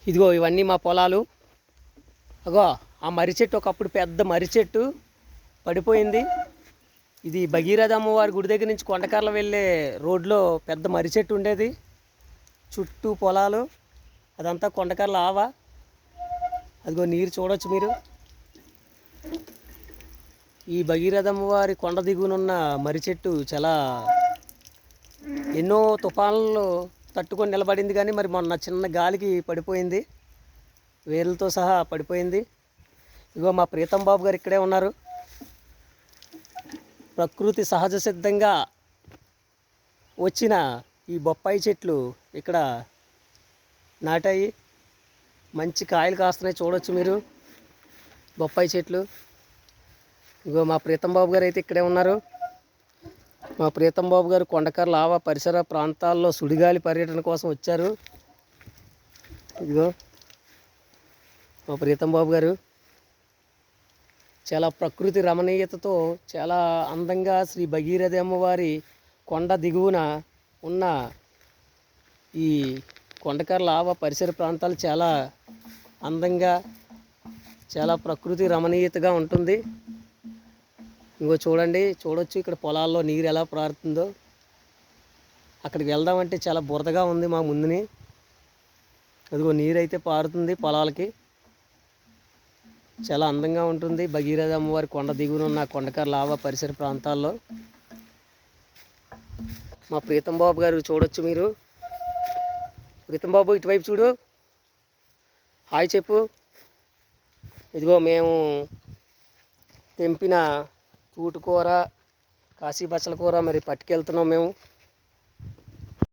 ఇదిగో ఇవన్నీ మా పొలాలు. అగో ఆ మర్రి చెట్టు ఒకప్పుడు పెద్ద మర్రి చెట్టు పడిపోయింది. ఇది భగీరథ అమ్మవారి గుడి దగ్గర నుంచి కొండకర్ల వెళ్ళే రోడ్లో పెద్ద మర్రి చెట్టు ఉండేది. చుట్టూ పొలాలు, అదంతా కొండకర్ల ఆవా. అదిగో నీరు చూడవచ్చు మీరు. ఈ భగీరథ అమ్మవారి కొండ దిగునున్న మర్రి చెట్టు చాలా ఎన్నో తుఫాన్లు తట్టుకొని నిలబడింది, కానీ మరి మొన్న చిన్న గాలికి పడిపోయింది, వేర్లతో సహా పడిపోయింది. ఇగో మా ప్రీతం బాబు గారు ఇక్కడే ఉన్నారు. ప్రకృతి సహజ సిద్ధంగా వచ్చిన ఈ బొప్పాయి చెట్లు ఇక్కడ నాటాయి. మంచి కాయలు కాస్తున్నాయి, చూడవచ్చు మీరు బొప్పాయి చెట్లు. ఇగో మా ప్రీతం బాబు గారు అయితే ఇక్కడే ఉన్నారు. మా ప్రీతం బాబు గారు కొండకర్ల ఆవా పరిసర ప్రాంతాల్లో సుడిగాలి పర్యటన కోసం వచ్చారు. ఇదిగో మా ప్రీతం బాబు గారు చాలా ప్రకృతి రమణీయతతో చాలా అందంగా శ్రీ భగీరథ అమ్మవారి కొండ దిగువన ఉన్న ఈ కొండకర్ల ఆవా పరిసర ప్రాంతాలు చాలా అందంగా, చాలా ప్రకృతి రమణీయతగా ఉంటుంది. ఇంకో చూడండి, చూడొచ్చు ఇక్కడ పొలాల్లో నీరు ఎలా పారుతుందో. అక్కడికి వెళ్దామంటే చాలా బురదగా ఉంది మా ముందుని. అదిగో నీరు అయితే పారుతుంది పొలాలకి. చాలా అందంగా ఉంటుంది భగీరథ అమ్మవారి కొండ దిగువన ఉన్న కొండకర్ల ఆవా పరిసర ప్రాంతాల్లో. మా ప్రీతం బాబు గారు చూడొచ్చు మీరు. ప్రీతం బాబు ఇటువైపు చూడు, హాయ్ చెప్పు. ఇదిగో మేము తెంపిన తూటుకూర, కాశీ బచ్చల కూర మరి పట్టుకెళ్తున్నాం మేము.